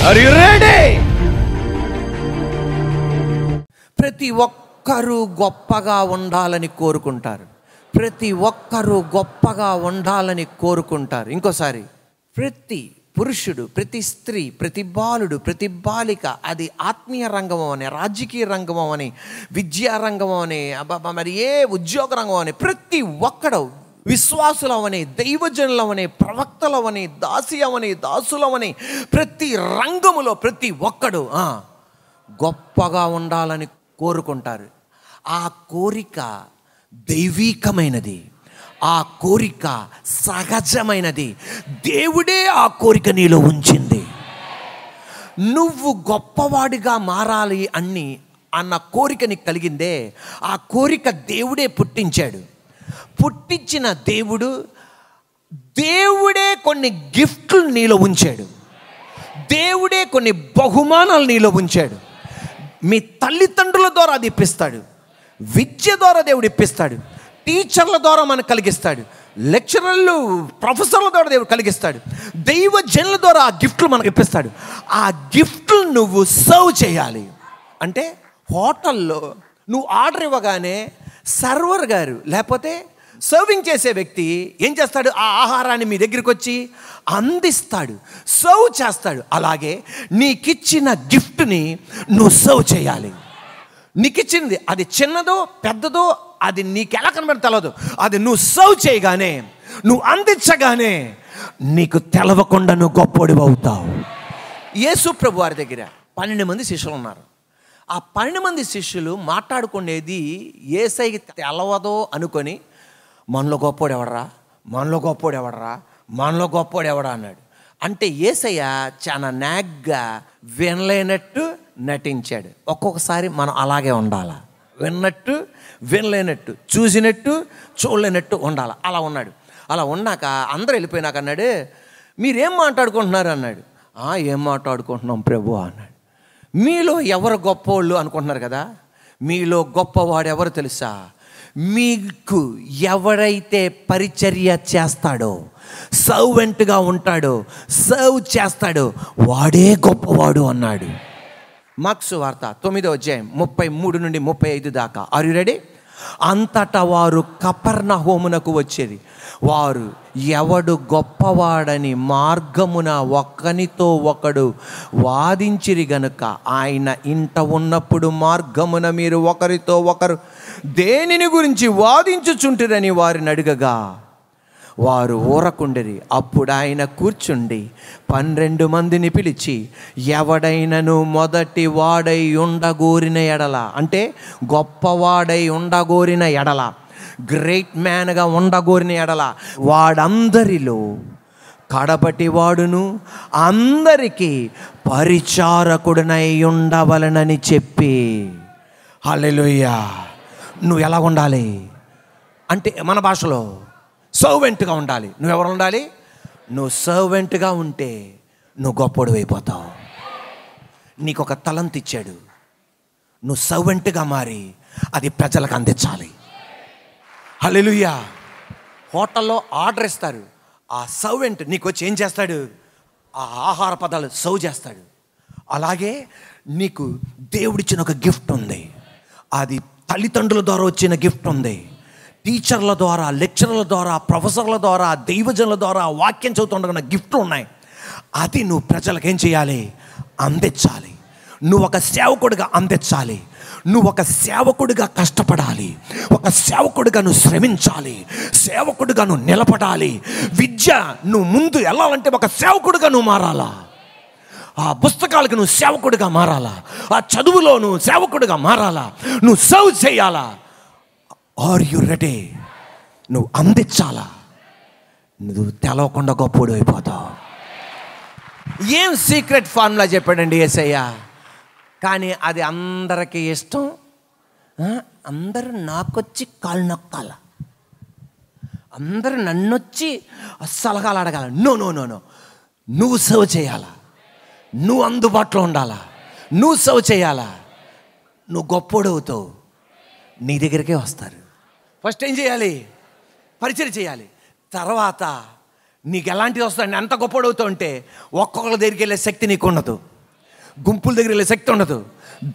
Are you ready? ప్రతి ఒక్కరూ గొప్పగా ఉండాలని కోరుకుంటారు. ప్రతి ఒక్కరూ గొప్పగా ఉండాలని కోరుకుంటారు. ఇంకోసారి, ప్రతి పురుషుడు, ప్రతి స్త్రీ, ప్రతి బాలుడు, ప్రతి బాలిక, అది ఆత్మీయ రంగం అని, రాజకీయ రంగం అని, విద్యా రంగం అని, మరి ఏ ఉద్యోగ రంగం అని, ప్రతి ఒక్కడు విశ్వాసులవని, దైవజనులవని, ప్రవక్తలవని, దాసియవని, దాసులవని, ప్రతి రంగములో ప్రతి ఒక్కడు గొప్పగా ఉండాలని కోరుకుంటారు. ఆ కోరిక దైవీకమైనది, ఆ కోరిక సహజమైనది. దేవుడే ఆ కోరిక నీలో ఉంచింది. నువ్వు గొప్పవాడిగా మారాలి అన్న కోరిక నీకు కలిగిందే, ఆ కోరిక దేవుడే పుట్టించాడు. పుట్టించిన దేవుడే కొన్ని గిఫ్ట్లు నీలో ఉంచాడు. దేవుడే కొన్ని బహుమానాలు నీలో ఉంచాడు. మీ తల్లిదండ్రుల ద్వారా అది ఇప్పిస్తాడు, విద్య ద్వారా దేవుడు ఇప్పిస్తాడు, టీచర్ల ద్వారా మనకు కలిగిస్తాడు, లెక్చరర్లు, ప్రొఫెసర్ల ద్వారా దేవుడు కలిగిస్తాడు, దైవజనుల ద్వారా ఆ గిఫ్ట్లు మనకు ఇప్పిస్తాడు. ఆ గిఫ్ట్లు నువ్వు సర్వ్ చేయాలి. అంటే హోటల్లో నువ్వు ఆర్డర్ ఇవ్వగానే సర్వర్ గారు లేకపోతే సర్వింగ్ చేసే వ్యక్తి ఏం చేస్తాడు? ఆ ఆహారాన్ని మీ దగ్గరికి వచ్చి అందిస్తాడు, సర్వ్ చేస్తాడు. అలాగే నీకిచ్చిన గిఫ్ట్ని నువ్వు సర్వ్ చేయాలి. నీకు ఇచ్చింది అది చిన్నదో పెద్దదో అది నీకు ఎలా కనబడి తెలవదు. అది నువ్వు సర్వ్ చేయగానే, నువ్వు అందించగానే నీకు తెలవకుండా నువ్వు గొప్పోడివి అవుతావు. యేసు ప్రభు వారి దగ్గర 12 మంది శిష్యులు ఉన్నారు. ఆ 12 మంది శిష్యులు మాట్లాడుకునేది యేసయ్యకి తెలవదో అనుకొని, మనలో గొప్పోడు ఎవడరా, మనలో గొప్పోడు ఎవడరా, మనలో గొప్పోడు ఎవడా అన్నాడు. అంటే యేసయ్య చాలా నాగ్గా వినలేనట్టు నటించాడు. ఒక్కొక్కసారి మనం అలాగే ఉండాలి. విన్నట్టు వినలేనట్టు, చూసినట్టు చూడలేనట్టు ఉండాలి. అలా ఉన్నాడు. అలా ఉన్నాక అందరూ వెళ్ళిపోయినాక అన్నాడు, మీరేం మాట్లాడుకుంటున్నారు అన్నాడు. ఏం మాట్లాడుకుంటున్నాం ప్రభు అన్నాడు. మీలో ఎవరు గొప్పవాళ్ళు అనుకుంటున్నారు కదా, మీలో గొప్పవాడు ఎవరు తెలుసా? మీకు ఎవరైతే పరిచర్య చేస్తాడో, సర్వెంట్గా ఉంటాడో, సర్వ్ చేస్తాడో వాడే గొప్పవాడు అన్నాడు. మార్కు వార్త 9వ అధ్యాయం 33 నుండి 35 దాకా. Are you ready? అంతటా వారు కపెర్నహూమునకు వచ్చేది. వారు ఎవడు గొప్పవాడని మార్గమున ఒకనితో ఒకడు వాదించిరి గనుక, ఆయన ఇంట ఉన్నప్పుడు మార్గమున మీరు ఒకరితో ఒకరు దేనిని గురించి వాదించుచుంటిరని వారిని అడగగా వారు ఊరకుండిరి. అప్పుడు ఆయన కూర్చుండి 12 మందిని పిలిచి, ఎవడైనను మొదటి వాడై ఉండగోరిన ఎడల, అంటే గొప్పవాడై ఉండగోరిన ఎడల, గ్రేట్ మ్యాన్గా ఉండగోరిన ఎడల, వాడందరిలో కడపటి వాడును అందరికీ పరిచారకుడనై ఉండవలనని చెప్పి. హల్లెలూయా. నువ్వు ఎలా ఉండాలి అంటే మన భాషలో సర్వెంట్గా ఉండాలి. నువ్వెవరు ఉండాలి? నువ్వు సర్వెంట్గా ఉంటే నువ్వు గొప్పోడు అయిపోతావు. నీకు ఒక తలంత్ ఇచ్చాడు, నువ్వు సర్వెంట్గా మారి అది ప్రజలకు అందించాలి. హల్లెలూయా. హోటల్లో ఆర్డర్ ఇస్తారు, ఆ సర్వెంట్ నీకు వచ్చి ఏం చేస్తాడు? ఆ ఆహార పదార్థాలు సర్వ్ చేస్తాడు. అలాగే నీకు దేవుడిచ్చిన ఒక గిఫ్ట్ ఉంది. అది తల్లిదండ్రుల ద్వారా వచ్చిన గిఫ్ట్ ఉంది, టీచర్ల ద్వారా, లెక్చరర్ల ద్వారా, ప్రొఫెసర్ల ద్వారా, దైవజనుల ద్వారా వాక్యం చదువుతుండగా గిఫ్ట్లు ఉన్నాయి. అది నువ్వు ప్రజలకు ఏం చేయాలి? అందించాలి. నువ్వు ఒక సేవకుడిగా అందించాలి. నువ్వు ఒక సేవకుడిగా కష్టపడాలి, ఒక సేవకుడిగా నువ్వు శ్రమించాలి, సేవకుడిగా నువ్వు నిలబడాలి. విద్య నువ్వు ముందు వెళ్ళాలంటే ఒక సేవకుడిగా నువ్వు మారాలా. ఆ పుస్తకాలకు నువ్వు సేవకుడిగా మారాలా, ఆ చదువులో నువ్వు సేవకుడిగా మారాలా, నువ్వు సర్వ్ చేయాలా. Are you ready? నువ్వు అందించాలా. నువ్వు తెలవకుండా గొప్పోడు అయిపోతావు. ఏం సీక్రెట్ ఫార్ములా చెప్పాడండి యేసయ్య, కానీ అది అందరికీ ఇష్టం. అందరూ నాకొచ్చి కాళ్ళు నొక్కాల, అందరూ నన్నొచ్చి సలహాలు అడగాల. నో నో నో నో, నువ్వు సర్వ్ చేయాలా, నువ్వు అందుబాటులో ఉండాలా, నువ్వు సర్వ్ చేయాలా. నువ్వు గొప్పోడు అవుతావు, నీ దగ్గరికే వస్తారు. ఫస్ట్ ఏం చేయాలి? పరిచయం చేయాలి. తర్వాత నీకు ఎలాంటిది వస్తుంది? ఎంత గొప్పడు అవుతావు అంటే ఒక్కొక్కరి దగ్గరికి వెళ్ళే శక్తి నీకు ఉండదు. గుంపుల దగ్గర వెళ్ళే శక్తి ఉండదు.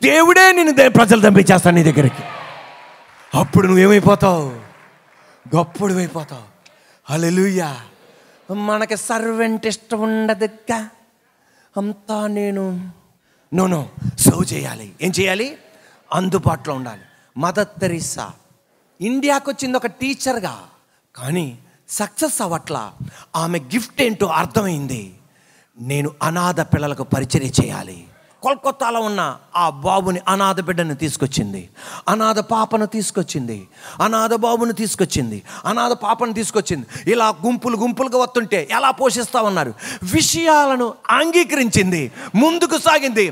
దేవుడే నిన్ను ప్రజలు పంపించేస్తాను నీ దగ్గరికి. అప్పుడు నువ్వేమైపోతావు? గొప్పడు అయిపోతావు. హల్లెలూయా. మనకి సర్వెంట్ ఇష్టం ఉండదుగా, అంతా నేను నో సర్వ్ చేయాలి. ఏం చేయాలి? అందుబాటులో ఉండాలి. మదర్ తెరీసా ఇండియాకి వచ్చింది ఒక టీచర్గా, కానీ సక్సెస్ అవ్వట్లా. ఆమె గిఫ్ట్ ఏంటో అర్థమైంది. నేను అనాథ పిల్లలకు పరిచర్య చేయాలి. కోల్కతాలో ఉన్న ఆ బాబుని, అనాథ బిడ్డను తీసుకొచ్చింది, అనాథ పాపను తీసుకొచ్చింది, అనాథ బాబును తీసుకొచ్చింది, అనాథ పాపను తీసుకొచ్చింది. ఇలా గుంపులుగా వస్తుంటే ఎలా పోషిస్తామన్నారు. విషయాలను అంగీకరించింది, ముందుకు సాగింది.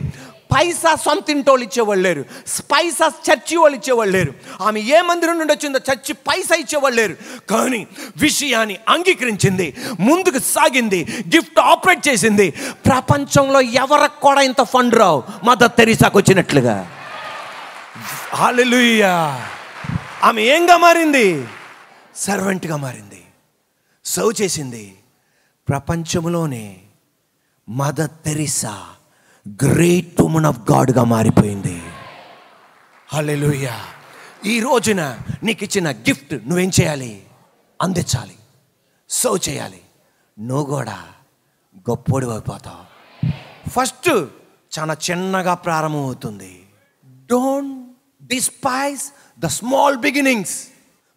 పైసా సొంత ఇంటోళ్ళు ఇచ్చేవాళ్ళు లేరు, పైసా చర్చి వాళ్ళు ఇచ్చేవాళ్ళు లేరు. ఆమె ఏ మందిరం నుండి వచ్చిందో చర్చి పైసా ఇచ్చేవాళ్ళు లేరు. కానీ విషయాన్ని అంగీకరించింది, ముందుకు సాగింది, గిఫ్ట్ ఆపరేట్ చేసింది. ప్రపంచంలో ఎవరికి కూడా ఇంత ఫండ్ రావు మదర్ తెరీసాకు వచ్చినట్లుగా. హల్లెలూయా. ఆమె ఏంగా మారింది? సర్వెంట్గా మారింది, సర్వ్ చేసింది. ప్రపంచంలోనే mother Teresa great women of గాడ్గా మారిపోయింది. హల్లెలూయా. ఈ రోజున నీకు ఇచ్చిన గిఫ్ట్ నువ్వేం చేయాలి? అందించాలి, సర్వ్ చేయాలి. నువ్వు కూడా గొప్పోడు అయిపోతావు. ఫస్ట్ చాలా చిన్నగా ప్రారంభమవుతుంది. Don't despise the small beginnings.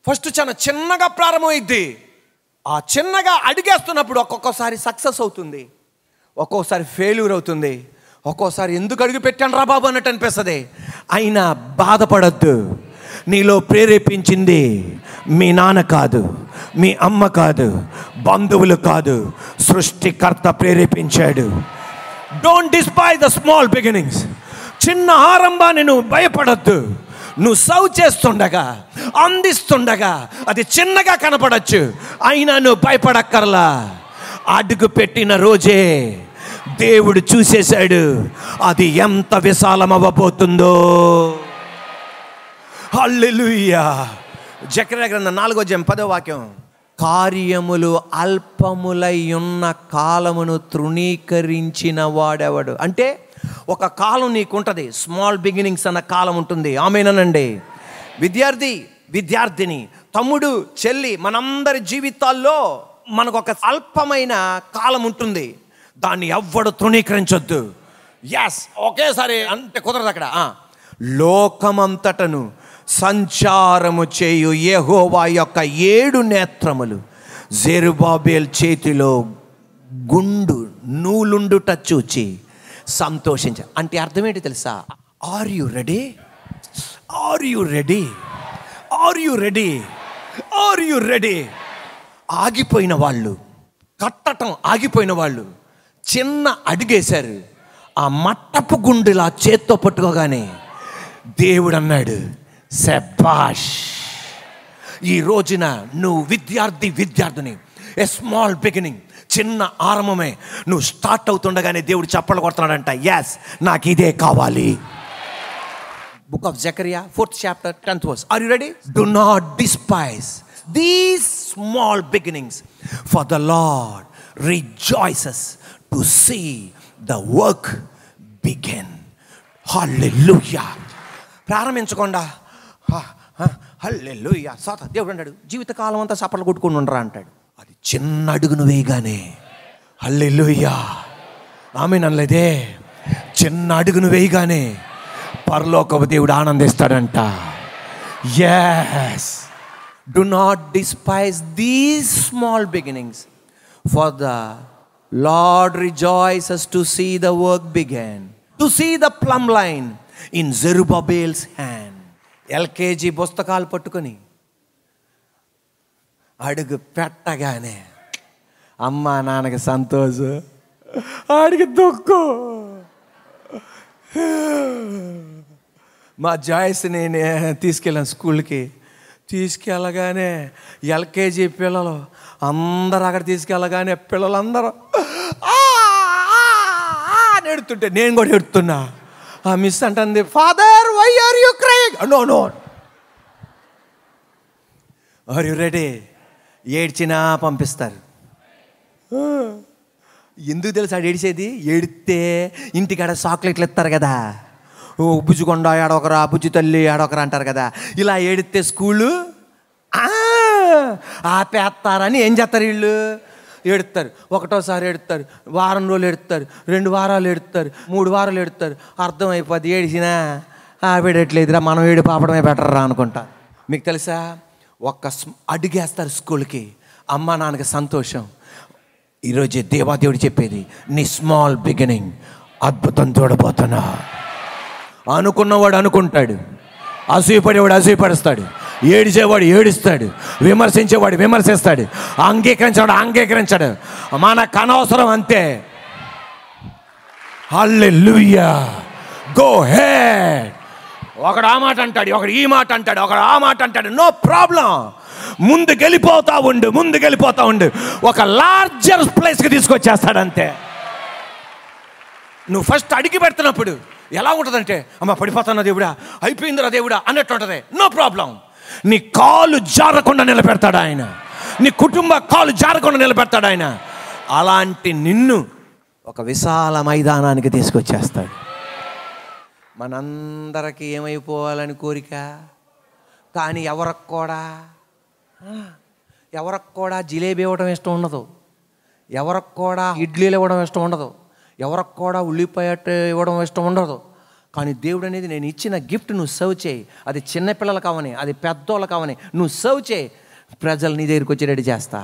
First చాలా చిన్నగా ప్రారంభమైద్ది. ఆ చిన్నగా అడిగేస్తున్నప్పుడు ఒక్కొక్కసారి సక్సెస్ అవుతుంది, ఒక్కొక్కసారి ఫెయిల్యూర్ అవుతుంది, ఒక్కోసారి ఎందుకు అడుగు పెట్టాను రా బాబు అన్నట్టు అనిపిస్తుంది. అయినా బాధపడద్దు. నీలో ప్రేరేపించింది మీ నాన్న కాదు, మీ అమ్మ కాదు, బంధువులు కాదు, సృష్టికర్త ప్రేరేపించాడు. Don't despise the small beginnings. చిన్న ఆరంభాన్ని నువ్వు భయపడద్దు. నువ్వు సర్వ్ చేస్తుండగా, అందిస్తుండగా అది చిన్నగా కనపడచ్చు, అయినా నువ్వు భయపడక్కర్లా. అడుగు పెట్టిన రోజే దేవుడు చూసేశాడు అది ఎంత విశాలమవ్వబోతుందో. హల్లెలూయా. జకర్యా గ్రంథం 4:10 కార్యములు అల్పములై ఉన్న కాలమును తృణీకరించిన వాడెవడు. అంటే ఒక కాలం నీకుంటుంది, స్మాల్ బిగినింగ్స్ అన్న కాలం ఉంటుంది. ఆమేనండి. విద్యార్థిని, తమ్ముడు, చెల్లి, మనందరి జీవితాల్లో మనకు ఒక అల్పమైన కాలం ఉంటుంది. దాన్ని ఎవ్వడు తృణీకరించొద్దు. ఎస్, ఒకేసారి అంటే కుదరదు అక్కడ. లోకమంతటను సంచారము చేయు యెహోవా యొక్క 7 నేత్రములు జెరుబాబేల్ చేతిలో గుండు నూలుండుట చూచి సంతోషించ. అంటే అర్థం ఏంటి తెలుసా? Are you ready? Are you ready? Are you ready? Are you ready? ఆగిపోయిన వాళ్ళు, కట్టటం ఆగిపోయిన వాళ్ళు చిన్న అడిగేశారు. ఆ మట్టపు గుండెలా చేత్తో పట్టుకోగానే దేవుడు అన్నాడు శభాష్. ఈ రోజున నువ్వు విద్యార్థిని, ఏ స్మాల్ బిగినింగ్, చిన్న ఆరంభమే. నువ్వు స్టార్ట్ అవుతుండగానే దేవుడు చప్పట్లు కొడుతున్నాడంట. ఎస్, నాకు ఇదే కావాలి. బుక్ ఆఫ్ జకర్యా 4th chapter 10th verse. Are you ready? Do not despise these small beginnings, for the Lord rejoices to see the work begin. Hallelujah. ప్రారంభించకుండా హల్లెలూయా సాత దేవుడు అన్నాడు జీవితకాలం అంతా చప్పట్లు కొట్టుకుని ఉండరా అంటాడు. అది చిన్న అడుగును వేయగానే హల్లెలూయా ఆమేన్ అనలేదే. చిన్న అడుగును వేయగానే పరలోకపు దేవుడు ఆనందిస్తాడంట. yes, do not despise these small beginnings, for the Lord rejoices to see the work begin, to see the plumb line in Zerubbabel's hand. LKG పుస్తకాలు పట్టుకొని అడుగు పెట్టగానే అమ్మా నాన్నకి సంతోషం, ఆడికి దుఃఖం. మా జాయిస్ని తీసుకెళ్ళాను స్కూల్కి. తీసుకెళ్ళగానే ఎల్కేజీ పిల్లలు అందరూ అక్కడ తీసుకెళ్ళగానే పిల్లలందరూ ఎడుతుంటే నేను కూడా ఎడుతున్నా. ఆ మిస్ అంటుంది, father why are you crying? No are you ready? ఏడ్చినా పంపిస్తారు. ఎందుకు తెలుసు ఆడు ఏడిసేది? ఏడితే ఇంటికాడ చాక్లెట్లు ఇస్తారు కదా, ఓ బుజ్జికొండ ఆడొకరా, బుజ్జి తల్లి ఆడొకరా అంటారు కదా. ఇలా ఏడితే స్కూలు ఆపేస్తారని ఏం చేస్తారు వీళ్ళు? ఏడుస్తారు. ఒకటోసారి ఏడుస్తారు, వారం రోజులు ఏడుస్తారు, 2 వారాలు ఏడుస్తారు, 3 వారాలు ఏడుస్తారు. అర్థమైపోద్ది ఏడిసినా ఆపేయట్లేదురా, మనం ఏడు పాపడమే బెటర్ రా అనుకుంటా. మీకు తెలుసా, ఒక్క అడుగేస్తారు స్కూల్కి, అమ్మ నాన్నకి సంతోషం. ఈరోజు దేవాదేవుడు చెప్పేది, నీ స్మాల్ బిగినింగ్ అద్భుతం చూడబోతున్నా. అనుకున్నవాడు అనుకుంటాడు, అసూయపడేవాడు అసూయపరుస్తాడు, ఏడిచేవాడు ఏడుస్తాడు, విమర్శించేవాడు విమర్శిస్తాడు, అంగీకరించేవాడు అంగీకరించాడు. మనకు అనవసరం అంతే. హల్లెలూయా, గో హెడ్. ఒకడు ఆ మాట అంటాడు, ఒకడు ఈ మాట అంటాడు, ఒకడు ఆ మాట అంటాడు. No problem. ముందుకెళ్ళిపోతా ఉండు. ఒక లార్జర్ ప్లేస్కి తీసుకొచ్చేస్తాడు అంతే. నువ్వు ఫస్ట్ అడిగి పెడుతున్నప్పుడు ఎలా ఉంటుందంటే, అమ్మ పడిపోతున్నా దేవుడా, అయిపోయిందిరా దేవుడా అన్నట్టు ఉంటుంది. No problem. నీ కాలు జారకుండా నిలబెడతాడు ఆయన, నీ కుటుంబ కాలు జారకుండా నిలబెడతాడు ఆయన. అలాంటి నిన్ను ఒక విశాల మైదానానికి తీసుకొచ్చేస్తాడు. మనందరికీ ఏమైపోవాలని కోరిక, కానీ ఎవరికి కూడా జిలేబీ ఇవ్వడం ఇష్టం ఉండదు, ఎవరికి కూడా ఇడ్లీలు ఇవ్వడం ఇష్టం ఉండదు, ఎవరికి కూడా ఉల్లిపాయ ఇవ్వడం ఇష్టం ఉండదు. కానీ దేవుడు అనేది, నేను ఇచ్చిన గిఫ్ట్ నువ్వు సర్వ్ చేయి. అది చిన్నపిల్లలు కావని, అది పెద్దోళ్ళు కావని, నువ్వు సర్వ్ చేయి, ప్రజలు నీ దగ్గరికి వచ్చి రెడీ చేస్తా.